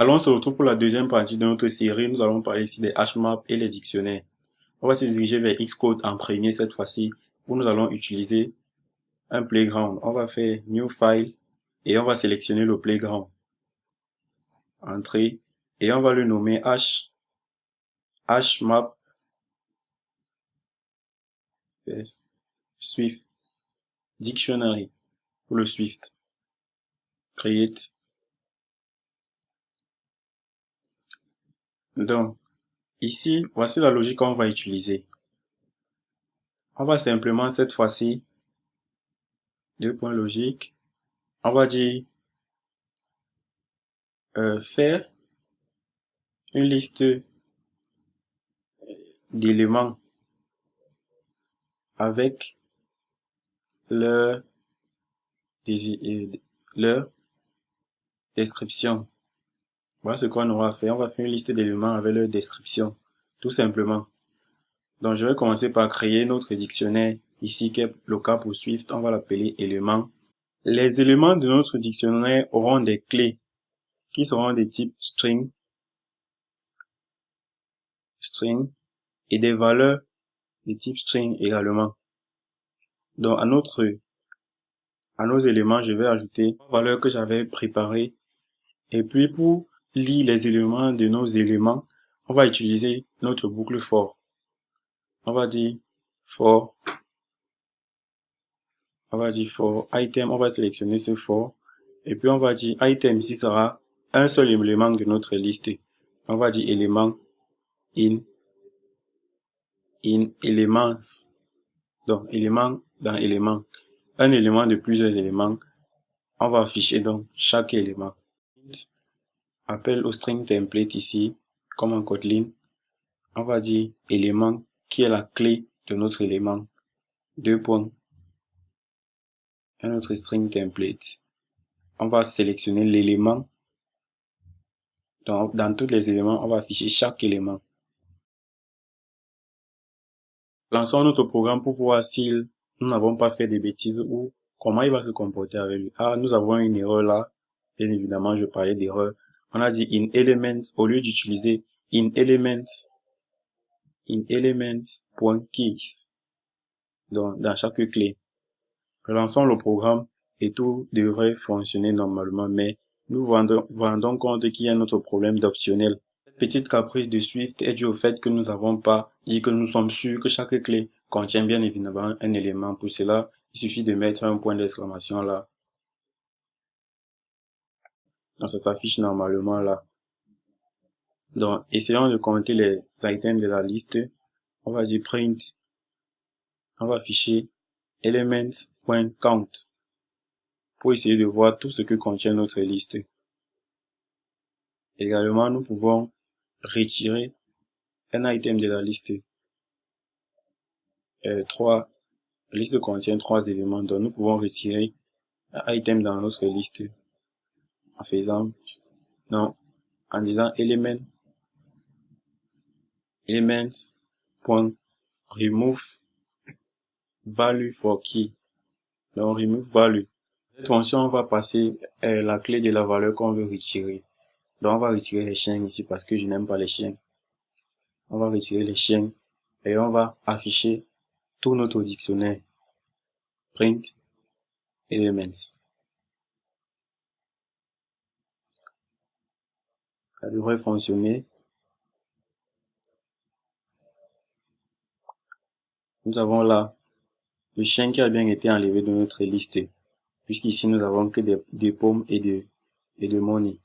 Alors, on se retrouve pour la deuxième partie de notre série. Nous allons parler ici des hashmaps et les dictionnaires. On va se diriger vers Xcode en premier cette fois-ci, où nous allons utiliser un playground. On va faire New File et on va sélectionner le playground. Entrée. Et on va le nommer hashmap Swift Dictionary pour le Swift. Create. Donc, ici, voici la logique qu'on va utiliser. On va simplement cette fois-ci, deux points logiques, on va dire faire une liste d'éléments avec leur, leur description. Voilà ce qu'on aura fait. On va faire une liste d'éléments avec leur description, tout simplement. Donc, je vais commencer par créer notre dictionnaire ici, qui est le cas pour Swift. On va l'appeler éléments. Les éléments de notre dictionnaire auront des clés qui seront des types string et des valeurs de type string également. Donc, à nos éléments, je vais ajouter une valeur que j'avais préparée. Et puis, pour lire les éléments de nos éléments, on va utiliser notre boucle for. On va dire for item, on va sélectionner ce for. Et puis, on va dire item, ici sera un seul élément de notre liste. On va dire élément in elements. Donc, élément dans élément. Un élément de plusieurs éléments. On va afficher donc chaque élément. Appel au string template ici, comme en Kotlin. On va dire élément qui est la clé de notre élément. Deux points. Un autre string template. On va sélectionner l'élément. Dans tous les éléments, on va afficher chaque élément. Lançons notre programme pour voir si nous n'avons pas fait des bêtises ou comment il va se comporter avec lui. Ah, nous avons une erreur là. Bien évidemment, je parlais d'erreur. On a dit in elements, au lieu d'utiliser in elements.keys. Donc, dans chaque clé. Relançons le programme et tout devrait fonctionner normalement, mais nous rendons compte qu'il y a un autre problème d'optionnel. Cette petite caprice de Swift est due au fait que nous n'avons pas dit que nous sommes sûrs que chaque clé contient bien évidemment un élément. Pour cela, il suffit de mettre un point d'exclamation là. Donc, ça s'affiche normalement là. Donc, essayons de compter les items de la liste. On va dire print. On va afficher elements.count pour essayer de voir tout ce que contient notre liste. Également, nous pouvons retirer un item de la liste. La liste contient 3 éléments, donc nous pouvons retirer un item dans notre liste en faisant, non, en disant elements.remove value for key. Donc, remove value. Cette fonction, on va passer la clé de la valeur qu'on veut retirer. Donc, on va retirer les chiens ici parce que je n'aime pas les chiens. On va retirer les chiens et on va afficher tout notre dictionnaire. Print elements. Ça devrait fonctionner. Nous avons là le chien qui a bien été enlevé de notre liste, puisqu'ici nous avons que des pommes et de money.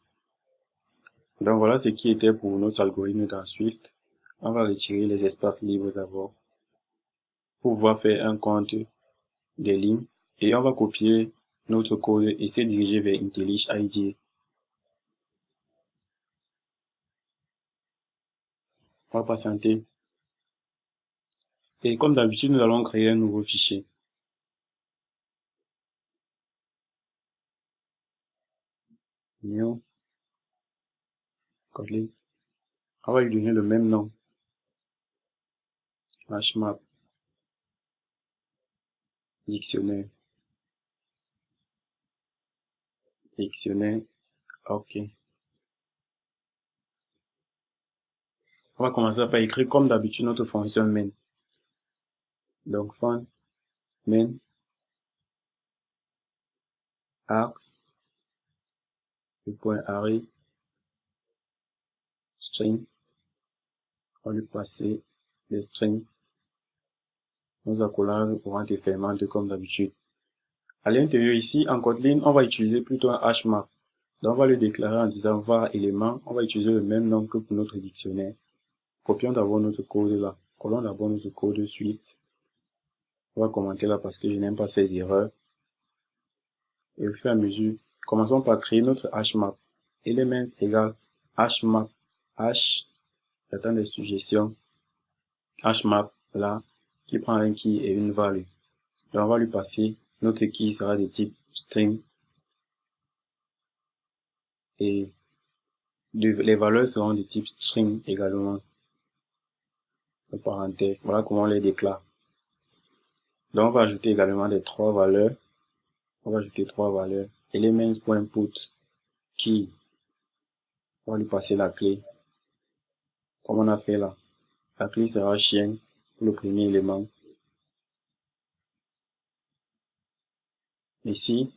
Donc voilà ce qui était pour notre algorithme dans Swift. On va retirer les espaces libres d'abord pour pouvoir faire un compte des lignes et on va copier notre code et se diriger vers IntelliJ IDEA. On va patienter. Et comme d'habitude, nous allons créer un nouveau fichier. New Kotlin. On va lui donner le même nom. Hashmap. Dictionnaire. OK. On va commencer par écrire comme d'habitude notre fonction main. Donc, fun, main, args, le point array, string. On va lui passer des strings. Nos accolades pourront être fermentes comme d'habitude. À l'intérieur ici, en Kotlin, on va utiliser plutôt un hashmap. Donc, on va le déclarer en disant var élément. On va utiliser le même nom que pour notre dictionnaire. Copions d'abord notre code là. Collons d'abord notre code Swift. On va commenter là parce que je n'aime pas ces erreurs. Et au fur et à mesure, commençons par créer notre hashmap. Elements égale hashmap. H, j'attends des suggestions. Hashmap là, qui prend un key et une value. Donc, on va lui passer notre key sera de type string. Et les valeurs seront de type string également. En parenthèse, voilà comment on les déclare. Donc, on va ajouter également les trois valeurs. On va ajouter trois valeurs. Elements.put key. On va lui passer la clé. Comme on a fait là. La clé sera chien pour le premier élément. Ici,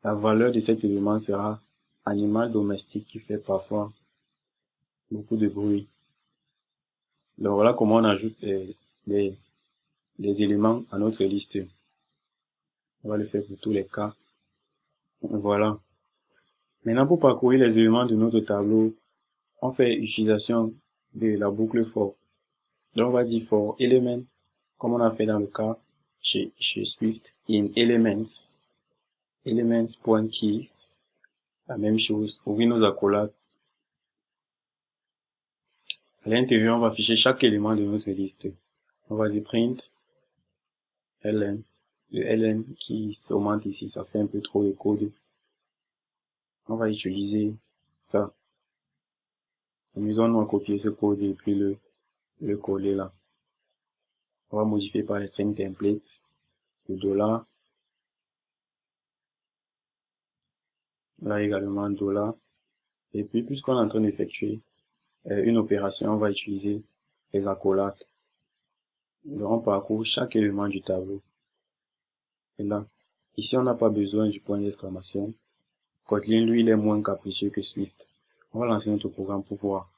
la valeur de cet élément sera animal domestique qui fait parfois beaucoup de bruit. Donc voilà comment on ajoute des éléments à notre liste. On va le faire pour tous les cas. Voilà. Maintenant, pour parcourir les éléments de notre tableau, on fait utilisation de la boucle for. Donc on va dire for element, comme on a fait dans le cas chez Swift, in elements, elements.keys, la même chose, ouvrir nos accolades. À l'intérieur, on va afficher chaque élément de notre liste. On va dire print ln. Le ln qui s'augmente ici, ça fait un peu trop de code. On va utiliser ça. Amusons-nous à copier ce code et puis le coller là. On va modifier par les string templates, le dollar. Là également dollar. Et puis, puisqu'on est en train d'effectuer une opération, on va utiliser les accolades. Donc, on parcourt chaque élément du tableau. Et là, ici, on n'a pas besoin du point d'exclamation. Kotlin, lui, il est moins capricieux que Swift. On va lancer notre programme pour voir.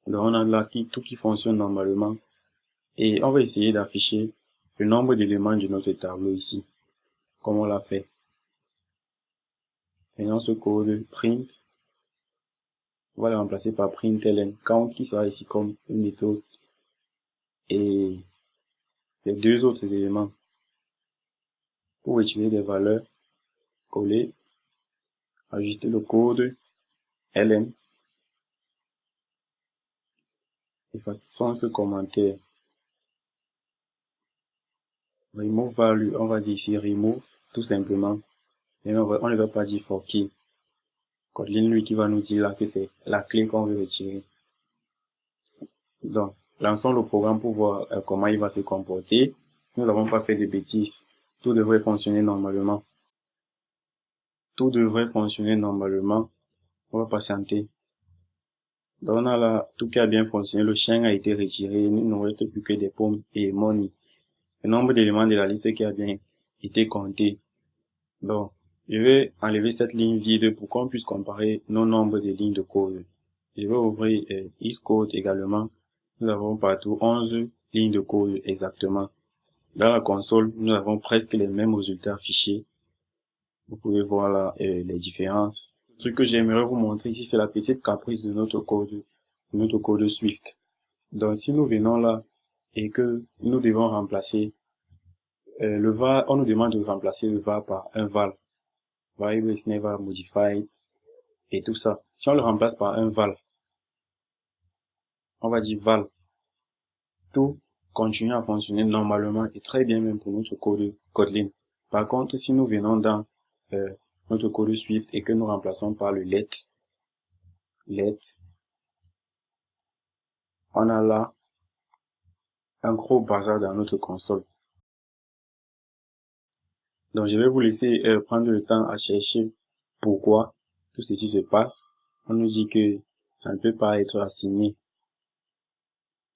Donc, on a là tout qui fonctionne normalement. Et on va essayer d'afficher le nombre d'éléments de notre tableau ici, comme on l'a fait. Maintenant, ce code print, on va le remplacer par println count qui sera ici comme une méthode. Et les deux autres éléments. Pour retirer des valeurs, coller, ajuster le code ln, effaçons ce commentaire. Remove value, on va dire ici remove, tout simplement. Et on ne va pas dire for key. Kotlin, lui, qui va nous dire là que c'est la clé qu'on veut retirer. Donc, lançons le programme pour voir comment il va se comporter. Si nous n'avons pas fait de bêtises, tout devrait fonctionner normalement. Tout devrait fonctionner normalement. On va patienter. Donc, on a là tout qui a bien fonctionné. Le chien a été retiré. Il ne nous reste plus que des pommes et money. Le nombre d'éléments de la liste qui a bien été compté. Donc, je vais enlever cette ligne vide pour qu'on puisse comparer nos nombres de lignes de code. Je vais ouvrir Xcode également. Nous avons partout 11 lignes de code exactement. Dans la console, nous avons presque les mêmes résultats affichés. Vous pouvez voir là les différences. Ce que j'aimerais vous montrer ici, c'est la petite caprice de notre code Swift. Donc, si nous venons là et que nous devons remplacer le var, on nous demande de remplacer le var par un val. Variable is never modified et tout ça. Si on le remplace par un val, on va dire val. Tout continue à fonctionner normalement et très bien même pour notre code Kotlin. Par contre, si nous venons dans notre code Swift et que nous remplaçons par le let, on a là un gros bazar dans notre console. Donc, je vais vous laisser prendre le temps à chercher pourquoi tout ceci se passe. On nous dit que ça ne peut pas être assigné.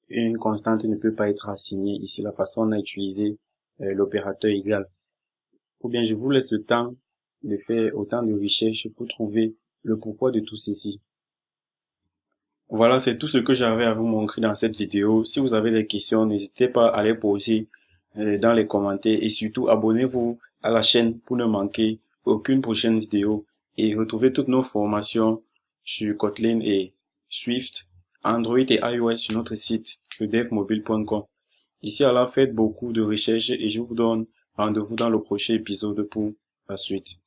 Une constante ne peut pas être assignée ici là parce qu'on a utilisé l'opérateur égal. Ou bien je vous laisse le temps de faire autant de recherches pour trouver le pourquoi de tout ceci. Voilà, c'est tout ce que j'avais à vous montrer dans cette vidéo. Si vous avez des questions, n'hésitez pas à les poser dans les commentaires et surtout abonnez-vous à la chaîne pour ne manquer aucune prochaine vidéo et retrouvez toutes nos formations sur Kotlin et Swift, Android et iOS sur notre site ledevmobile.com. D'ici à là, faites beaucoup de recherches et je vous donne rendez-vous dans le prochain épisode pour la suite.